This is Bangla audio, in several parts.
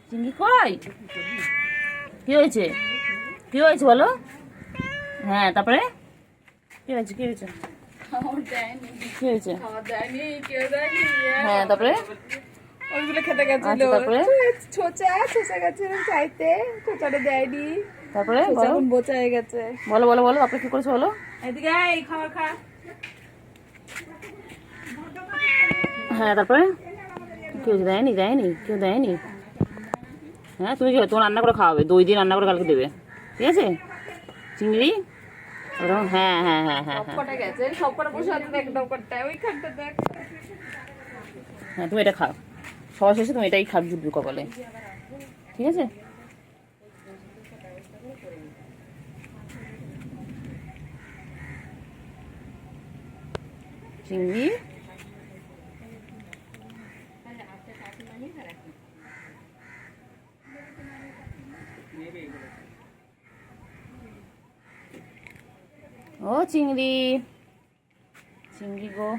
চিংড়ি কই? কি হয়েছে? কি হয়েছে বলো? হ্যাঁ, তারপরে কি হয়েছে? কি হয়েছে? কি হয়েছে? হ্যাঁ, তারপরে ওইগুলো খেতে গেছিল। তারপরে ছোচা গেছিল চাইতে, ছোচাটা দেয়নি। তারপরে ছোচা এখন বোচা হয়ে গেছে। বলো বলো বলো তারপরে কি করেছো বলো? এদিকে এই খাবার খা। হ্যাঁ, তারপরে কেউ দেয়নি? দেয়নি? কেউ দেয়নি? হ্যাঁ, তুমি কি তোমার রান্না করে খাওয়াবে, দই দিয়ে রান্না করে কালকে দেবে, ঠিক আছে? চিংড়ি ওরকম, হ্যাঁ হ্যাঁ হ্যাঁ হ্যাঁ হ্যাঁ সবকটা গেছে, সবকটা বসে আছে দেখ, নৌকারটা ওইখানটা দেখ। হ্যাঁ, তুমি এটা খাও, সবার শেষে তুমি এটাই খাও, জুটবে কপালে, ঠিক আছে? চিংড়ি ও চিংড়ি, চিংড়ি গো,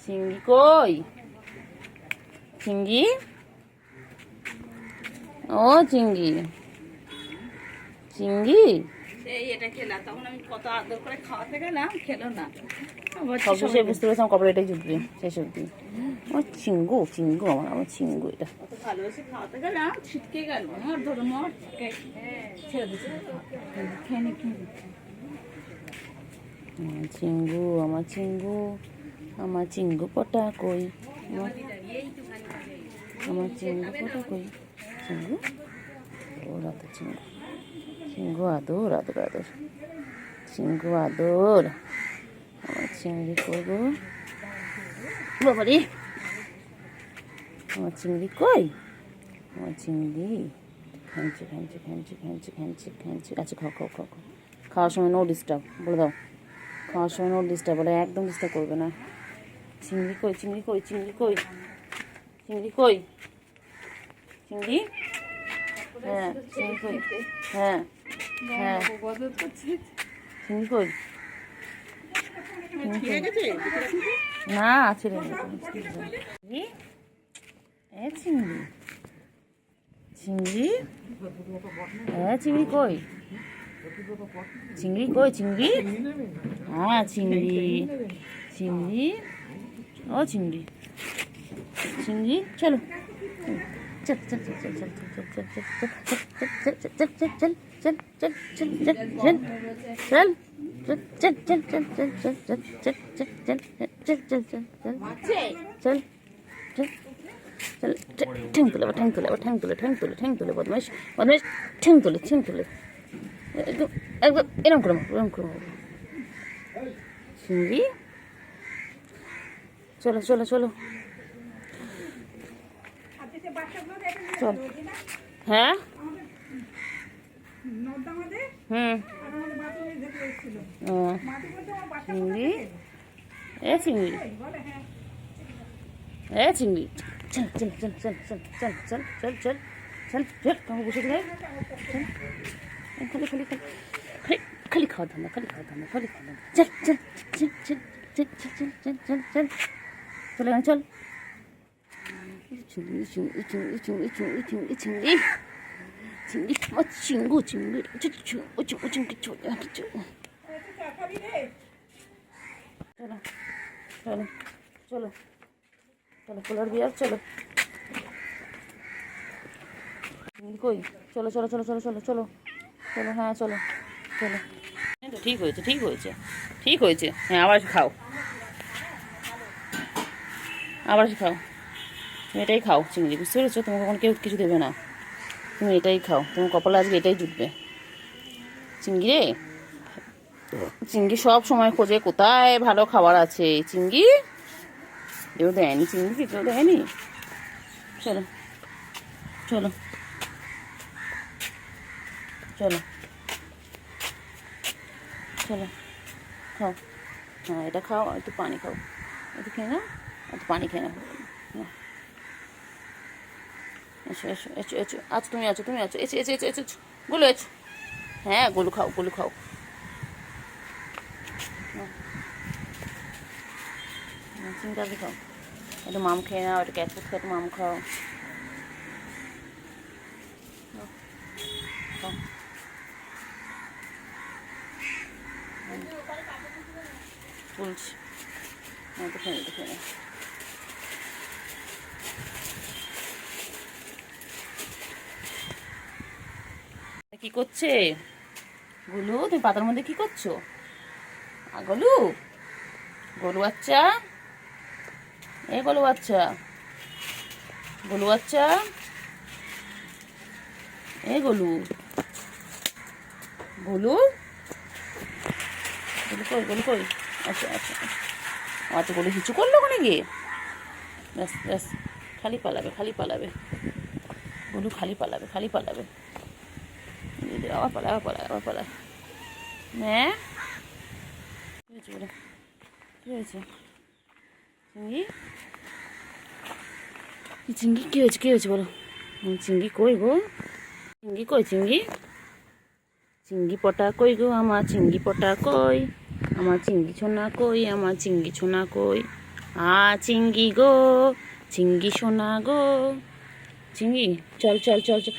চিংড়ি কই? চিংড়ি, ও চিংড়ি, চিংড়ি এই এটা খেলা, তখন আমি কত আদর করে খাওয়াতে গেলাম, খেলো না। সব সে বুঝতে পেরেছি আমার কপালে এটাই জুটবে শেষ অব্দি। আমার চিঙ্গু, চিঙ্গু, আমার চিঙ্গু এটা। কত ভালোবেসে খাওয়াতে গেলাম, ছিটকে গেল। মর ধরো মর, ছেড়ে দিচ্ছে। খেয়ে নে, খেয়ে নে। আমার চিঙ্গু, আমার চিঙ্গু, আমার চিঙ্গু পটা কই? আমার চিঙ্গু পটা কই? চিঙ্গু ওর আদর, চিঙ্গু, চিঙ্গু আদর আদর আদর, চিঙ্গু আদর। আমার চিংড়ি কই গো? বাবারে, আমার চিংড়ি কই? আমার চিংড়ি খাঞ্চি খাঞ্চি খাঞ্চি খাঞ্চি খাঞ্চি খাঞ্চি। আচ্ছা, খাও খাও খাও খাও। খাওয়ার সময় নো ডিস্টার্ব বলে দাও, খাওয়ার সময় নো ডিস্টার্ব বলে, একদম ডিস্টার্ব করবে না। চিংড়ি কই? চিংড়ি কই? চিংড়ি কই? চিংড়ি কই? চিংড়ি, হ্যাঁ চিংড়ি কই? হ্যাঁ হ্যাঁ, চিংড়ি কই? না, আছে রে চিংড়ি, এ চিংড়ি, চিংড়ি, হ্যাঁ চিংড়ি কই? চিংড়ি কই? চিংড়ি, হ্যাঁ চিংড়ি, চিংড়ি, ও চিংড়ি, চিংড়ি চলো, চল চল চল চল চল চল চল চল চল চল চল চল চল চল চল চল চল चल चल चल चल चल चल चल चल चल चल चल चल चल चल चल ठेंग तुले ठेंग तुले ठेंग तुले ठेंग तुले ठेंग तुले बदमाश बदमाश ठेंग तुले एकदम एकदम এরকম করো চিংড়ি, চলো চলো চলো চল। হ্যাঁ হুম, চিংড়ি, এ চিংড়ি, এ চিংড়ি, চল চল চল চল চল চল চল চল চল চল চল, তোমাকে বসে যাই, চল খালি খালি খালি খালি খাওয়া ধান্দা, খালি খাওয়া ধান্দা, খালি খাওয়া ধান্দা, চল চল চল চল চল চল চল চল চল চল চল চল। চিংড়ি চিংড়ি চিংড়ি চিংড়ি চিংড়ি চিংড়ি চিংড়ি চিংড়ি, আমার চিঙ্গু চিংড়ি, চিংড়ি চলে চলো চলো চলো চলো পোলার বিয়ার চলো। কই? চলো চলো চলো চলো চলো চলো চলো, হ্যাঁ চলো চলো। ঠিক হয়েছে, ঠিক হয়েছে, ঠিক হয়েছে। হ্যাঁ, আবার খাও, আবার খাও, তুমি এটাই খাও চিংড়ি, বুঝতে পেরেছো? তোমাকে কখন কেউ কিছু দেবে না, তুমি এটাই খাও, তোমার কপালে আজকে এটাই জুটবে। চিংড়ি রে, চিংড়ি সব সময় খোঁজে কোথায় ভালো খাবার আছে। চিংড়ি কেউ দেয়নি, চিংড়ি কেউ দেয়নি। চলো চলো চলো চলো খাও, হ্যাঁ এটা খাও, আর একটু পানি খাও, একটু খেয়ে নাও, একটু পানি খেয়ে নাও। এসো এসো এসো এসো, আচ্ছা তুমি আছো, তুমি আছো, এসো এসো এসো এসো, গুলো এসো, হ্যাঁ গুলো খাও, গুলো খাও, চিংড়ি খাও, একটু মাম খেয়ে নাও, একটু ক্যাট ফুড খেয়ে একটু মাম খাও। তুলছি, তো খেয়ে নে, খেয়ে নে। কি করছে গোলু? তুমি পাতার মধ্যে কি করছো? গোলু, গোলু বাচ্চা, এ গোলু বাচ্চা, গোলু বাচ্চা, এ গোলু, গোলু, গোলু কই, গোলু কই? আচ্ছা আচ্ছা আচ্ছা, গোলু হিচু করলো ওখানে গিয়ে? ব্যাস ব্যাস, খালি পালাবে, খালি পালাবে গোলু, খালি পালাবে, খালি পালাবে। আবার পালায়, আবার পালায়, আবার পালায়। হ্যাঁ, কী হয়েছে বলে? কী হয়েছে চিংড়ি? চিংড়ি কী হয়েছে, কী হয়েছে বলো? চিংড়ি কই গো? চিংড়ি কই? চিংড়ি, চিংড়ি পটা কই গো? আমার চিংড়ি পটা কই? আমার চিংড়ি ছোনা কই? আমার চিংড়ি ছোনা কই? চিংড়ি গো, চিংড়ি সোনা গো। চিংড়ি চল চল চল চল,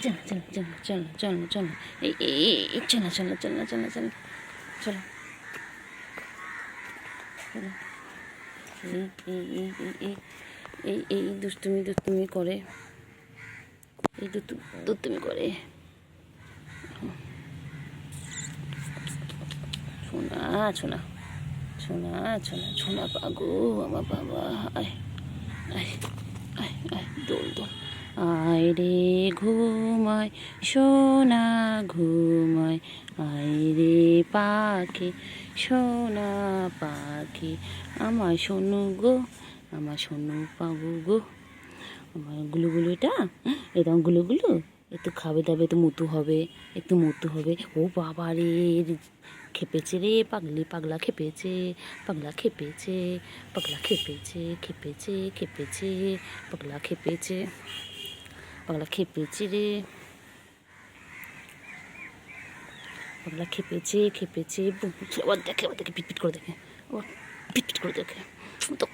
চল চল চল চল চল চল, এই চল চল চল চল চল চলো। এই দুষ্টুমি দুষ্টুমি করে, এই দুষ্টুমি করে। সোনা সোনা সোনা সোনা সোনা পাগো আমার বাবা, আয় আয় আয় আয়, দোল দোল। আয় রে ঘুমায় সোনা ঘুমায়, আয় রে পাখি সোনা পাখি, আমার সোনু গো, আমার সোনু পাগু গো। আমার গুলুগুলুটা, এরকম গুলুগুলু একটু খাবে দাবে, একটু মুতু হবে, একটু মুতু হবে। ও বাবা রে, খেপেছে রে পাগলি, পাগলা খেপেছে, পাগলা খেপেছে, পাগলা খেপেছে, খেপেছে খেপেছে, পাগলা খেপেছে, পাগলা খেপেছে রে, পাগলা খেপেছে খেপেছে। আবার দেখে, আবার দেখে, পিটপিট করে দেখে, আবার পিটপিট করে দেখে। তো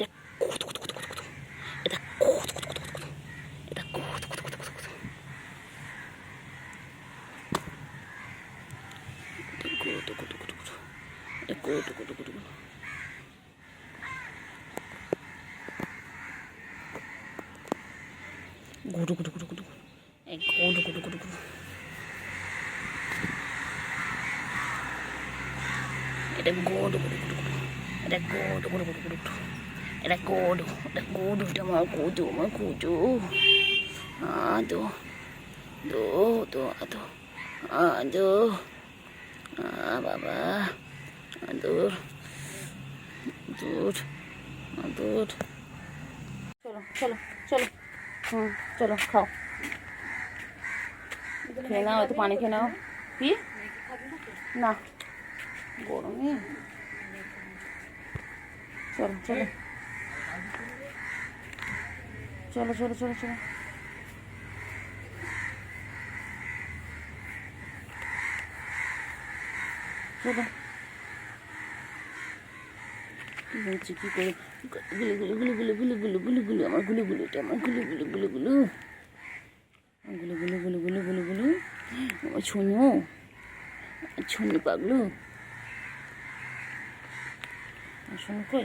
দেখ, এটা এটা গুডু গুডু গুডু গুডু, এই গুডু গুডু গুডু গুডু, এটা গুডু গুডু গুডু গুডু, এটা গুডু গুডু গুডু গুডু, এটা গুডু, এটা গুডু, এটা আমার গুডু, আমার গুডু। আদো দো দো আদো, আদো, বাবা, আদর দূর, আদর। চলো চলো চলো, চলো খাও, খেয়ে নাও, একটু পানি খেয়ে নাও। কি না গরমে, চলো চলো চলো চলো চলো চলো। চলো, কি হচ্ছে, কি করে গুলো গুলো গুলো গুলো গুলো গুলো গুলো গুলো, আমার গুলো গুলো, এটা আমার গুলো গুলো গুলো গুলো গুলো গুলো গুলো গুলো গুলো গুলো, আমার ছোনো, ছোনো পাগলো, শোনো কই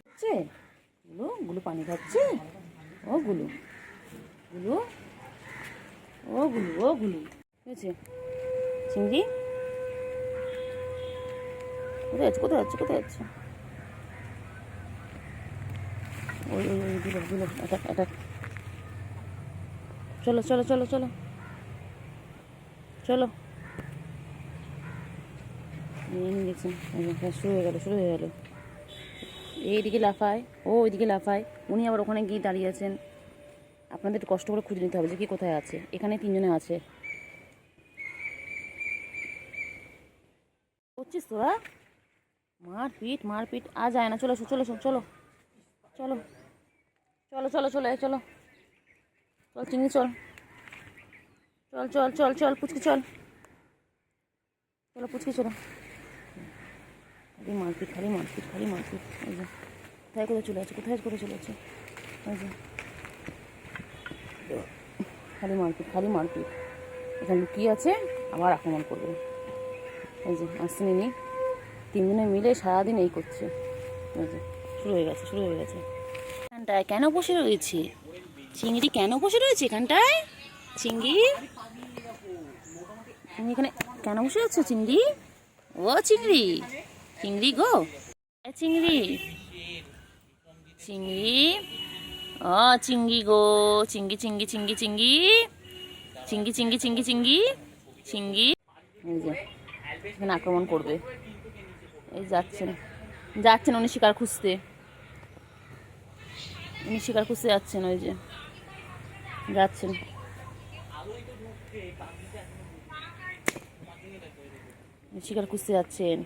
হচ্ছে গুলো গুলো, পানি খাচ্ছে। ও গুলো গুলো, ও গুলো, ও গুলো হয়েছে। চিংড়ি কোথায় যাচ্ছে, কোথায় যাচ্ছে, কোথায় যাচ্ছে? ওই ওই ওই দিল দিল, অ্যাটাক অ্যাটাক। চলো চলো চলো চলো চলো, দেখছেন শুরু হয়ে গেল, শুরু হয়ে গেল। এইদিকে লাফায়, ও ওইদিকে লাফায়, উনি আবার ওখানে গিয়ে দাঁড়িয়ে আছেন। আপনাদের একটু কষ্ট করে খুঁজে নিতে হবে যে কি কোথায় আছে। এখানে তিনজনে আছে। করছিস তোরা? মারপিট মারপিট, যায় না। চলো চলো চলো চলো চলো চলো চলো চলো চলো চল চিংড়ি, চল চল চল চল চল পুচকি, চল চলো পুচকি, চলো খালি মারপিট খালি মারপিট খালি মারপিট। এই যে কোথায় কোথায় চলে আছে, কোথায় কোথায় চলে আছে, এই যে খালি মারপিট খালি মারপিট। এখানে লুকিয়ে আছে, আবার আক্রমণ করবে। এই যে আসছে নিনি, তিনজনে মিলে সারাদিন এই করছে। এই যে শুরু হয়ে গেছে শুরু হয়ে গেছে। এখানটায় কেন বসে রয়েছে চিংড়ি, কেন বসে রয়েছে এখানটায় চিংড়ি? তুমি এখানে কেন বসে আছো চিংড়ি? ও চিংড়ি, চিংড়ি গো, চিংড়ি চিংড়ি, ও চিংড়ি গো, চিংড়ি চিংড়ি চিংড়ি চিংড়ি চিংড়ি চিংড়ি চিংড়ি চিংড়ি চিংড়ি। এই যে এখানে আক্রমণ করবে। এই যাচ্ছেন যাচ্ছেন উনি শিকার খুঁজতে, উনি শিকার খুঁজতে যাচ্ছেন। ওই যে যাচ্ছেন, শিকার খুঁজতে যাচ্ছেন,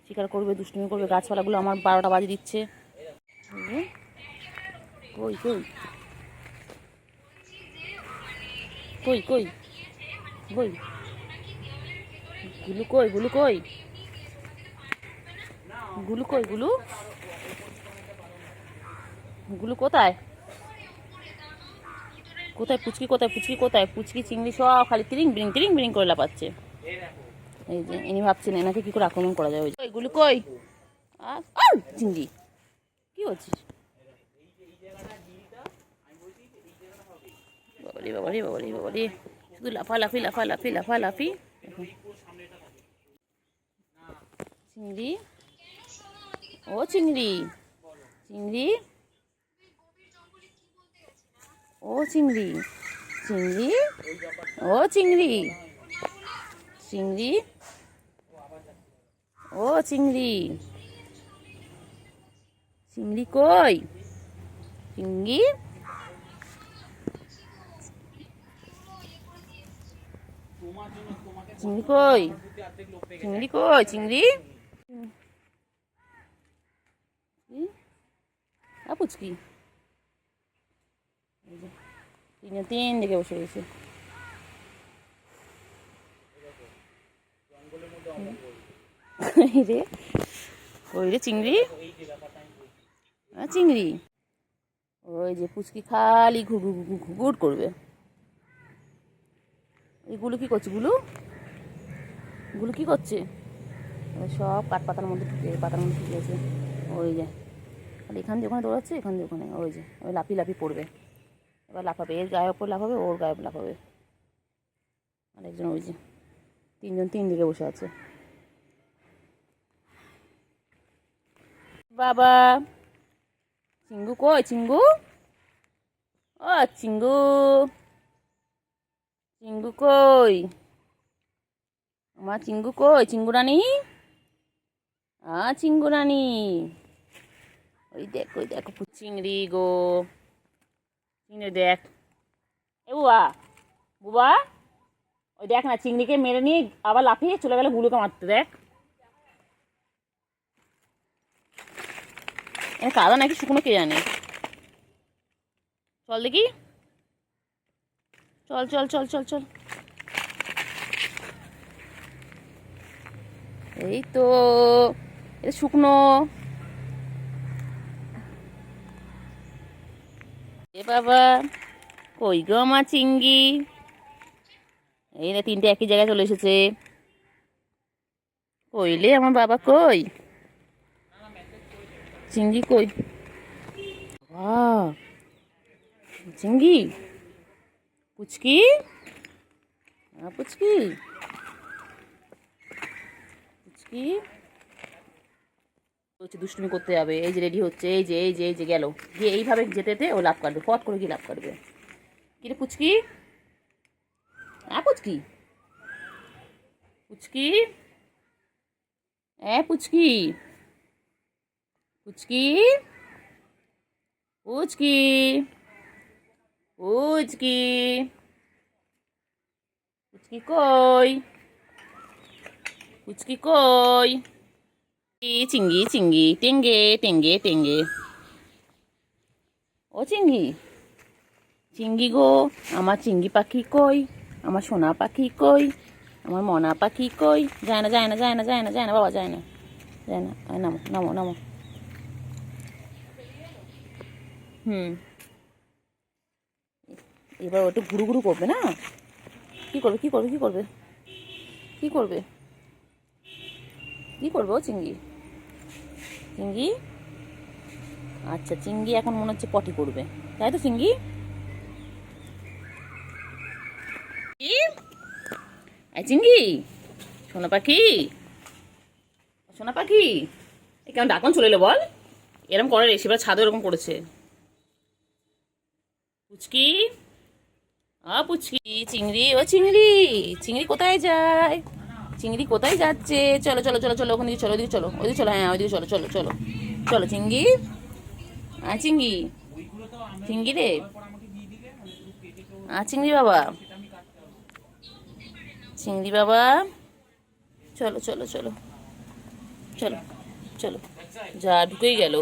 শিকার করবে, দুষ্টুমি করবে। গাছপালাগুলো আমার 12টা বাজে দিচ্ছে। কই কই কই কই কই গুলু কই, গুলু কই, গুলু কই, গুলু গুলু কোথায় কোথায়? পুচকি কোথায়, পুচকি কোথায়? পুচকি চিংড়ি সব খালি তিরিং বিরিং করে লাপাচ্ছে। এই যে ইনি ভাবছেন এনাকে কি করে আক্রমণ করা যায়। ওই গুলু কই, চিংড়ি কি হচ্ছিস? বাবারি বাবারি বাবারি বাবারি, শুধু লাফালাফি লাফালাফি লাফালাফি। চিংড়ি, ও চিংড়ি, চিংড়ি, ও চিংড়ি, চিংড়ি, ও চিংড়ি, চিংড়ি, ও চিংড়ি, চিংড়ি কই, চিংড়ি, চিংড়ি কই, চিংড়ি কই, চিংড়ি, পুচকি তিন দিকে বসে গেছে। রে ওই রে চিংড়ি, চিংড়ি, ওই যে পুচকি খালি ঘুঘুট করবে। এইগুলো কি করছে? গুলো গুলো কি করছে? সব কাঠ পাতার মধ্যে ঢুকে, পাতার মধ্যে ঢুকে গেছে। ওই যে খালি এখান দিয়ে ওখানে দৌড়াচ্ছে, এখান দিয়ে ওখানে। ওই যে ওই লাফি লাফি পড়বে, এবার লাফাবে, এর গায়ের ওপর লাফাবে, ওর গায়ে লাফাবে। আরেকজন ওই যে তিনজন তিন দিকে বসে আছে। বাবা চিঙ্গু কই, চিঙ্গু, ও চিঙ্গু, চিঙ্গু কই, আমার চিঙ্গু কই, চিঙ্গু রানী, চিঙ্গু রানী। ওই দেখ ওই দেখো চিংড়ি গো, চিংড়ি দেখ। এ বুবা, বুবা ওই দেখ না, চিংড়িকে মেরে নিয়ে আবার লাফিয়ে চলে গেল গুলোকে মারতে। দেখ কাদা নাকি শুকনো কে জানে। চল দেখি, চল চল চল চল চল। এই তো এটা শুকনো। এ বাবা কই গো আমার চিংড়ি? এই না তিনটে একই জায়গায় চলে এসেছে। কইলে আমার বাবা কই, চিংড়ি কই? চিংড়ি, পুচকি, পুচকি, পুচকি হচ্ছে দুষ্টুমি করতে যাবে। এই যে রেডি হচ্ছে, এই যে এই যে এই যে গেল, গিয়ে এইভাবে যেতে যেতে ও লাভ কাটবে, ফট করে গিয়ে লাভ কাটবে। কিরে পুচকি, পুচকি, পুচকি, পুচকি, পুচকি, পুচকি, পুচকি, পুচকি কই, পুচকি কই? চিংড়ি চিংড়ি টেঙ্গে টেঙ্গে টেঙ্গে, ও চিংড়ি, চিংড়ি গো, আমার চিংড়ি পাখি কই, আমার সোনা পাখি কই, আমার মনা পাখি কই? যায় না যায় না যায় না যায় না যায় না বাবা, যায় না। যায় না, নামো নামো নামো। এবার ওটা ঘুরু ঘুরু করবে না? কি করবে কি করবে কি করবে কি করবে কি করবে ও চিংড়ি? চিংড়ি, আচ্ছা চিংড়ি এখন মনে হচ্ছে পটি করবে, তাই তো চিংড়ি? এই চিংড়ি, সোনা পাখি, সোনা পাখি, এ কেমন ডাকন চলে এলো বল? এরকম করে রে, সেবার ছাদও এরকম করেছে। পুচকি, পুচকি, চিংড়ি, ও চিংড়ি, চিংড়ি কোথায় যায়? চিংড়ি কোথায় যাচ্ছে? চলো চলো চলো চলো, ওখান দিকে চলো, ওইদিকে চলো, ওইদিকে চলো, হ্যাঁ ওইদিকে চলো চলো চলো চলো চিংড়ি, চিংড়ি, চিংড়ি রে, চিংড়ি বাবা, চিংড়ি বাবা, চলো চলো চলো চলো চলো, যা ঢুকেই গেল।